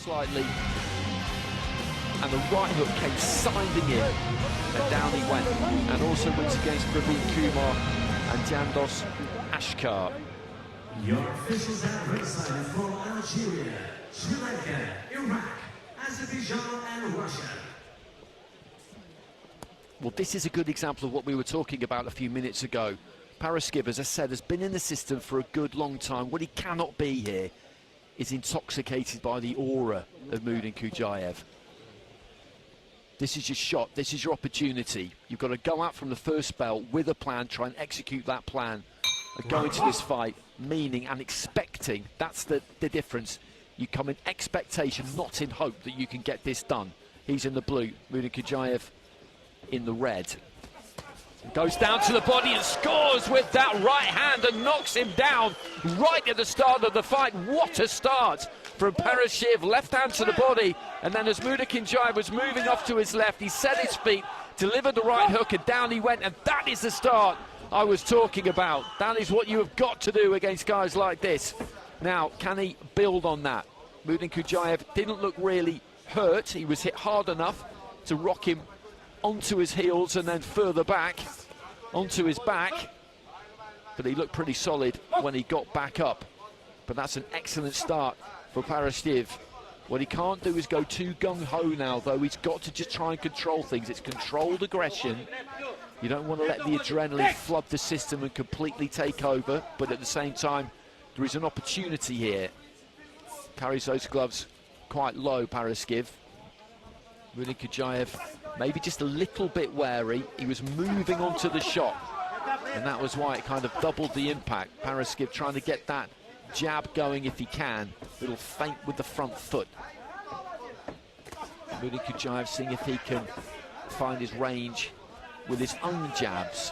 slightly, and the right hook came sliding in, and down he went. And also wins against Praveen Kumar and Jandos Ashkar. Your officials have ringside from Algeria, Sri Lanka, Iraq, Azerbaijan and Russia. Well, this is a good example of what we were talking about a few minutes ago. Paraskeva, as I said, has been in the system for a good long time. What he cannot be here is intoxicated by the aura of Mouydinkhoujaev. This is your shot, this is your opportunity. You've got to go out from the first bell with a plan, try and execute that plan, and go into this fight meaning and expecting. That's the difference. You come in expectation, not in hope that you can get this done. He's in the blue, Mouydinkhoujaev in the red. Goes down to the body and scores with that right hand and knocks him down right at the start of the fight. What a start from Parashiv, left hand to the body, and then as Mouydinkhoujaev was moving off to his left, he set his feet, delivered the right hook, and down he went, and that is the start I was talking about. That is what you have got to do against guys like this. Now, can he build on that? Mouydinkhoujaev didn't look really hurt. He was hit hard enough to rock him onto his heels and then further back onto his back, but he looked pretty solid when he got back up. But that's an excellent start for Parashiv. What he can't do is go too gung-ho now, though. He's got to just try and control things. It's controlled aggression. You don't want to let the adrenaline flood the system and completely take over, but at the same time there is an opportunity here. Carries those gloves quite low, Paraskeva. Mouydinkhoujaev maybe just a little bit wary. He was moving onto the shot, and that was why it kind of doubled the impact. Paraskeva trying to get that jab going if he can. Little feint with the front foot. Mouydinkhoujaev seeing if he can find his range with his own jabs.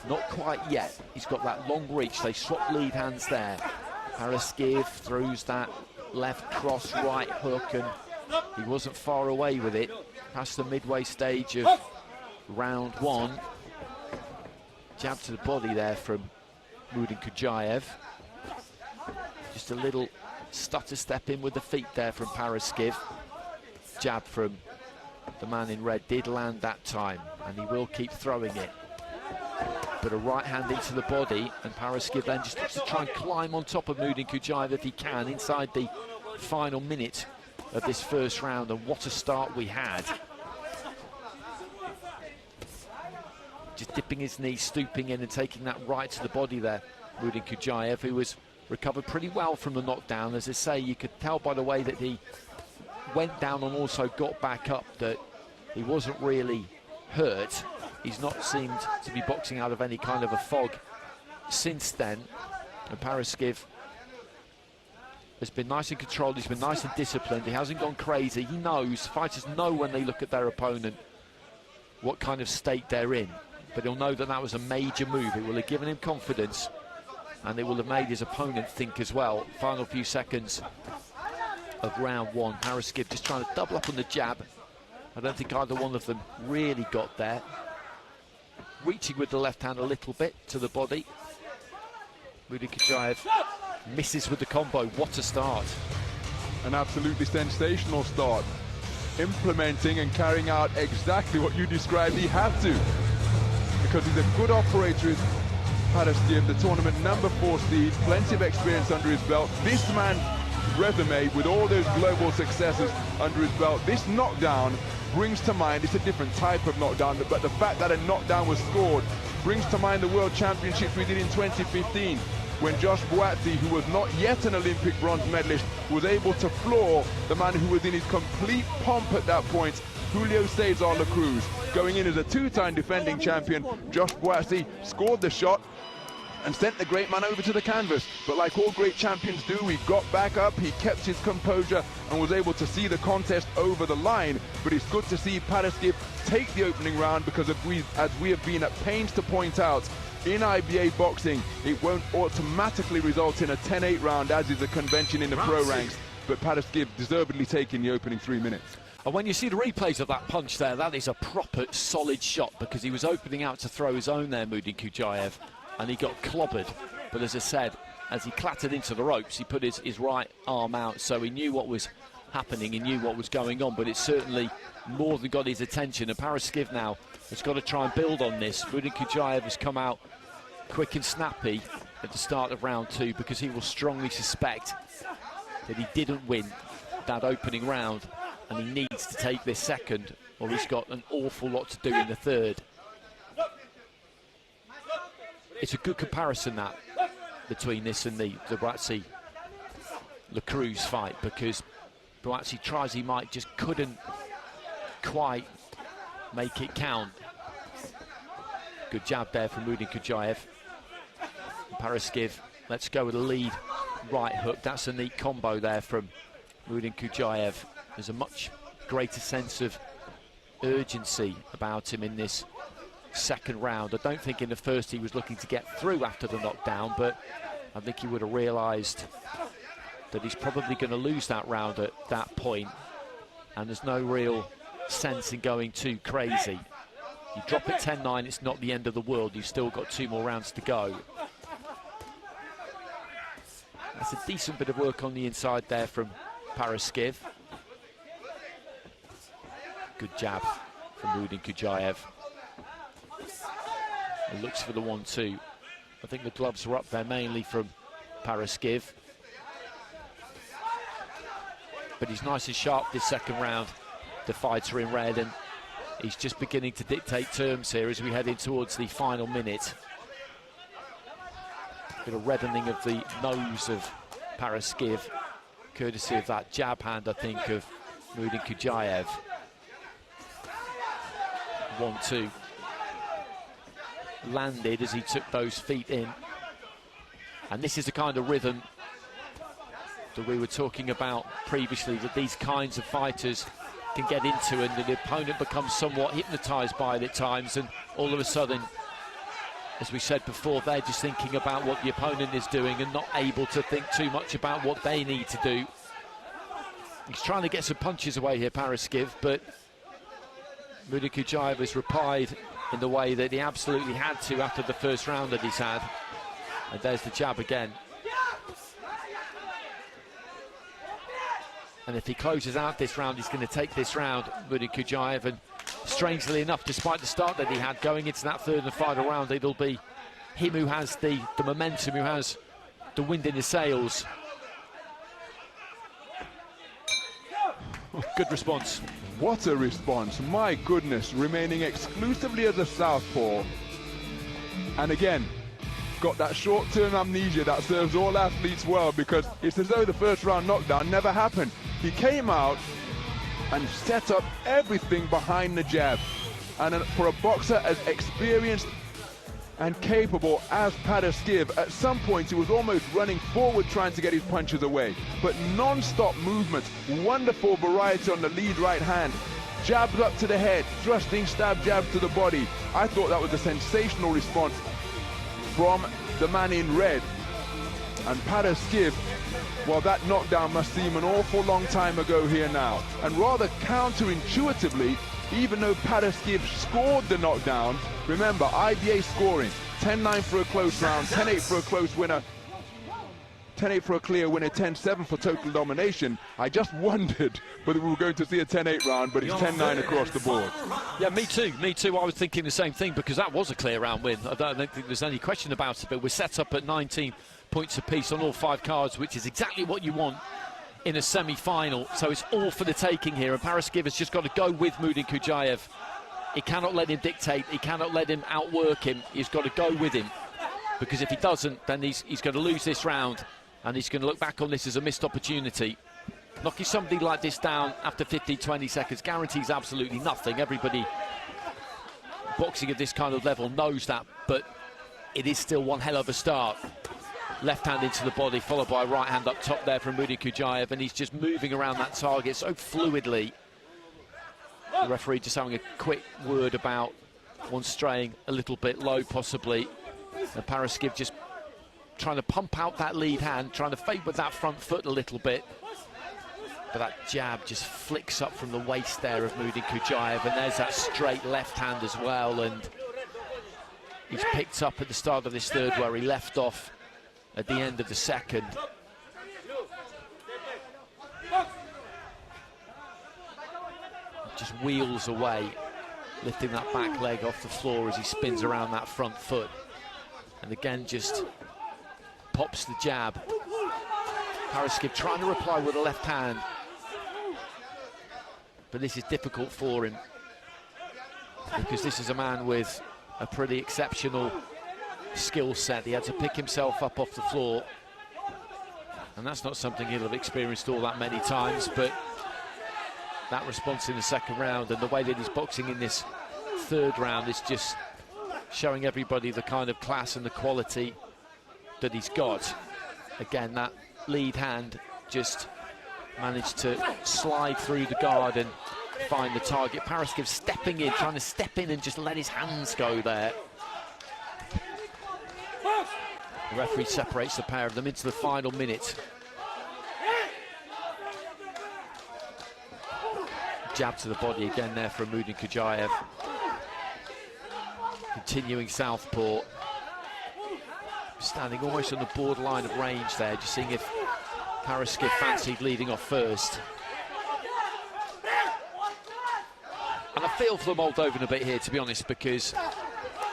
Not quite yet. He's got that long reach. They swap lead hands there. Paraskeva throws that left cross, right hook, and he wasn't far away with it. Past the midway stage of round one. Jab to the body there from Mouydinkhoujaev. Just a little stutter step in with the feet there from Paraskeva. Jab from the man in red did land that time, and he will keep throwing it. But a right hand into the body, and Paraskeva then just has to try and climb on top of Mouydinkhoujaev if he can inside the final minute of this first round. And what a start we had. Just dipping his knee, stooping in and taking that right to the body there. Mouydinkhoujaev, who was recovered pretty well from the knockdown. As I say, you could tell by the way that he went down and also got back up that he wasn't really hurt. He's not seemed to be boxing out of any kind of a fog since then. And Paraskeva has been nice and controlled, he's been nice and disciplined, he hasn't gone crazy. He knows, fighters know when they look at their opponent what kind of state they're in. But he'll know that that was a major move. It will have given him confidence, and it will have made his opponent think as well. Final few seconds of round one. Paraskeva just trying to double up on the jab. I don't think either one of them really got there. Reaching with the left hand a little bit to the body. Mouydinkhoujaev misses with the combo. What a start. An absolutely sensational start. Implementing and carrying out exactly what you described he had to. Because he's a good operator, Paraskeva, the tournament #4 seed, plenty of experience under his belt. This man's resume with all those global successes under his belt, this knockdown brings to mind, it's a different type of knockdown, but the fact that a knockdown was scored brings to mind the World Championships we did in 2015, when Josh Buatsi, who was not yet an Olympic bronze medalist, was able to floor the man who was in his complete pomp at that point, Julio Cesar La Cruz. Going in as a two-time defending champion, Josh Buatsi scored the shot and sent the great man over to the canvas. But like all great champions do, he got back up, he kept his composure and was able to see the contest over the line. But it's good to see Paraskeva take the opening round, because as we have been at pains to point out, in IBA boxing, it won't automatically result in a 10-8 round, as is the convention in the pro ranks. But Paraskeva deservedly taking the opening 3 minutes. And when you see the replays of that punch there, that is a proper solid shot, because he was opening out to throw his own there, Mouydinkhoujaev, and he got clobbered. But as I said, as he clattered into the ropes, he put his right arm out, so he knew what was happening. He knew what was going on, but it certainly more than got his attention. And Paraskeva now has got to try and build on this. Mouydinkhoujaev has come out quick and snappy at the start of round 2 because he will strongly suspect that he didn't win that opening round, and he needs to take this second, or he's got an awful lot to do in the third. It's a good comparison, that, between this and the Buatsi-Lacruz fight, because Buatsi tries he might, just couldn't quite make it count. Good jab there from Mouydinkhoujaev. Paraskeva lets go with a lead right hook. That's a neat combo there from Mouydinkhoujaev. There's a much greater sense of urgency about him in this second round. I don't think in the first he was looking to get through after the knockdown, but I think he would have realised that he's probably going to lose that round at that point, and there's no real sense in going too crazy. You drop it 10-9, it's not the end of the world. You've still got 2 more rounds to go. That's a decent bit of work on the inside there from Paraskeva. Good jab from Mouydinkhoujaev. He looks for the 1-2. I think the gloves were up there mainly from Paraskeva. But he's nice and sharp this second round, the fighter in red, and he's just beginning to dictate terms here as we head in towards the final minute. Bit of reddening of the nose of Paraskeva, courtesy of that jab hand, I think, of Mouydinkhoujaev. 1-2. Landed as he took those feet in. And this is the kind of rhythm that we were talking about previously, that these kinds of fighters can get into, and the opponent becomes somewhat hypnotized by it at times, and all of a sudden, as we said before, they're just thinking about what the opponent is doing and not able to think too much about what they need to do. He's trying to get some punches away here, Paraskeva, but Mouydinkhoujaev has replied in the way that he absolutely had to after the first round that he's had. And there's the jab again. And if he closes out this round, he's going to take this round, Mouydinkhoujaev. And strangely enough, despite the start that he had going into that third and final round, it'll be him who has the momentum, who has the wind in his sails. Good response. What a response, my goodness, remaining exclusively as a southpaw. And again, got that short-term amnesia that serves all athletes well, because it's as though the first round knockdown never happened. He came out and set up everything behind the jab. And for a boxer as experienced and capable as Paraskeva, at some points he was almost running forward trying to get his punches away. But non-stop movements, wonderful variety on the lead right hand, jabs up to the head, thrusting stab jabs to the body. I thought that was a sensational response from the man in red. And Paraskeva, well, that knockdown must seem an awful long time ago here now. And rather counterintuitively, even though Paraskeva scored the knockdown, remember, IBA scoring, 10-9 for a close round, 10-8 for a close winner, 10-8 for a clear winner, 10-7 for total domination. I just wondered whether we were going to see a 10-8 round, but it's 10-9 across the board. Yeah, me too. I was thinking the same thing, because that was a clear round win. I don't think there's any question about it, but we're set up at 19 points apiece on all 5 cards, which is exactly what you want in a semi-final. So it's all for the taking here, and Paraskeva's just got to go with Mouydinkhoujaev. He cannot let him dictate, he cannot let him outwork him. He's got to go with him, because if he doesn't, then he's going to lose this round, and he's going to look back on this as a missed opportunity. Knocking somebody like this down after 15-20 seconds guarantees absolutely nothing. Everybody boxing at this kind of level knows that, but it is still one hell of a start. Left hand into the body, followed by right hand up top there from Mouydinkhoujaev, and he's just moving around that target so fluidly. The referee just having a quick word about one straying a little bit low, possibly. And Paraskeva just trying to pump out that lead hand, trying to fade with that front foot a little bit. But that jab just flicks up from the waist there of Mouydinkhoujaev, and there's that straight left hand as well. And he's picked up at the start of this third where he left off at the end of the second. just wheels away, lifting that back leg off the floor as he spins around that front foot. And again, just pops the jab. Paraskeva trying to reply with the left hand. But this is difficult for him, because this is a man with a pretty exceptional skill set. He had to pick himself up off the floor, and that's not something he'll have experienced all that many times. But that response in the second round and the way that he's boxing in this third round is just showing everybody the kind of class and the quality that he's got. Again, that lead hand just managed to slide through the guard and find the target. Paraskeva stepping in, trying to step in and just let his hands go there. The referee separates the pair of them into the final minute. Jab to the body again there from Muydinhужаев. Continuing southpaw. Standing almost on the borderline of range there, just seeing if Paraskeva fancied leading off first. And I feel for the Moldovan a bit here, to be honest, because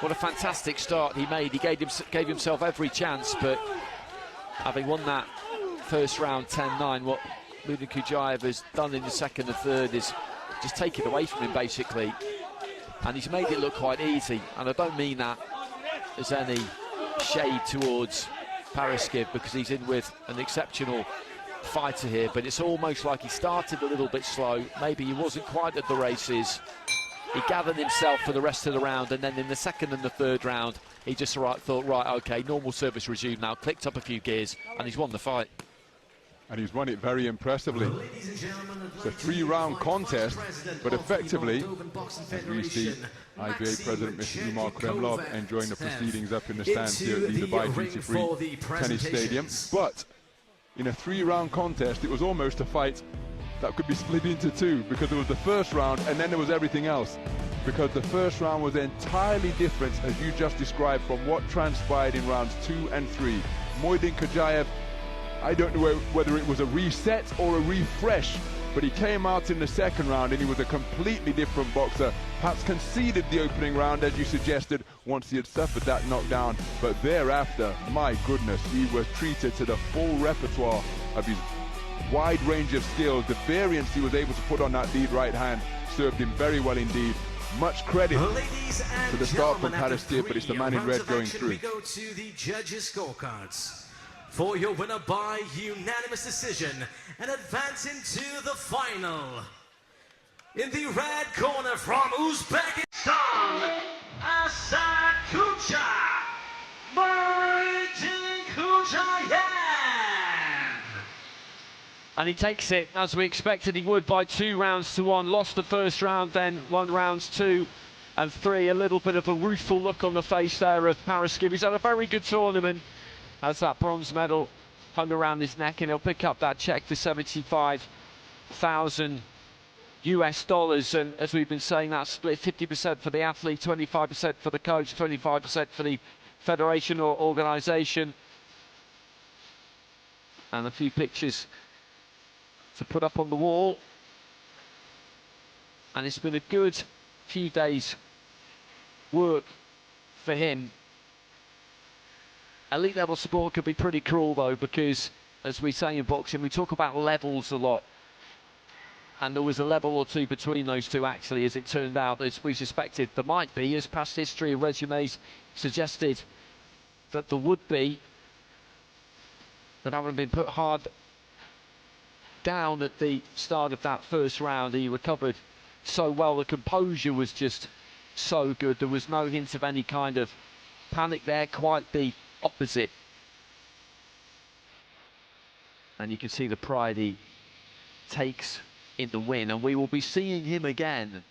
what a fantastic start he made. He gave himself every chance, but having won that first round 10-9, what Muydinhужаев has done in the second and third is just take it away from him, basically. And he's made it look quite easy. And I don't mean that as any shade towards Paraskeva, because he's in with an exceptional fighter here, but it's almost like he started a little bit slow. Maybe he wasn't quite at the races. He gathered himself for the rest of the round, and then in the second and the third round, he just thought, right, okay, normal service resume now, clicked up a few gears, and he's won the fight. And he's won it very impressively. It's a 3-round contest, but effectively, as we see IBA President Mr. Umar Kremlov enjoying the proceedings up in the stands here at the Dubai Duty-Free Tennis Stadium. But in a 3-round contest, it was almost a fight that could be split into two, because there was the first round and then there was everything else. Because the first round was entirely different, as you just described, from what transpired in rounds 2 and 3. Muydinhужаев, I don't know whether it was a reset or a refresh, but he came out in the second round and he was a completely different boxer. Perhaps conceded the opening round, as you suggested, once he had suffered that knockdown. But thereafter, my goodness, he was treated to the full repertoire of his wide range of skills. The variance he was able to put on that lead right hand served him very well indeed. Much credit to the start from Paraskeva, but it's the man in red going through. We go to the judges' scorecards. For your winner by unanimous decision and advance into the final. In the red corner from Uzbekistan, Asadhужа Mуйдинхужаев. And he takes it, as we expected he would, by 2-1. Lost the first round, then won rounds 2 and 3. A little bit of a rueful look on the face there of Paraskeva. He's had a very good tournament. Has that bronze medal hung around his neck, and he'll pick up that check for $75,000 US. And as we've been saying, that's split 50% for the athlete, 25% for the coach, 25% for the federation or organisation. And a few pictures to put up on the wall. And it's been a good few days' work for him. Elite level sport could be pretty cruel though, because as we say in boxing, we talk about levels a lot. And there was a level or two between those two, actually, as it turned out, as we suspected there might be, as past history of resumes suggested that there would be. That having been put hard down at the start of that first round, he recovered so well. The composure was just so good. There was no hint of any kind of panic there, quite the opposite. And you can see the pride he takes in the win, and we will be seeing him again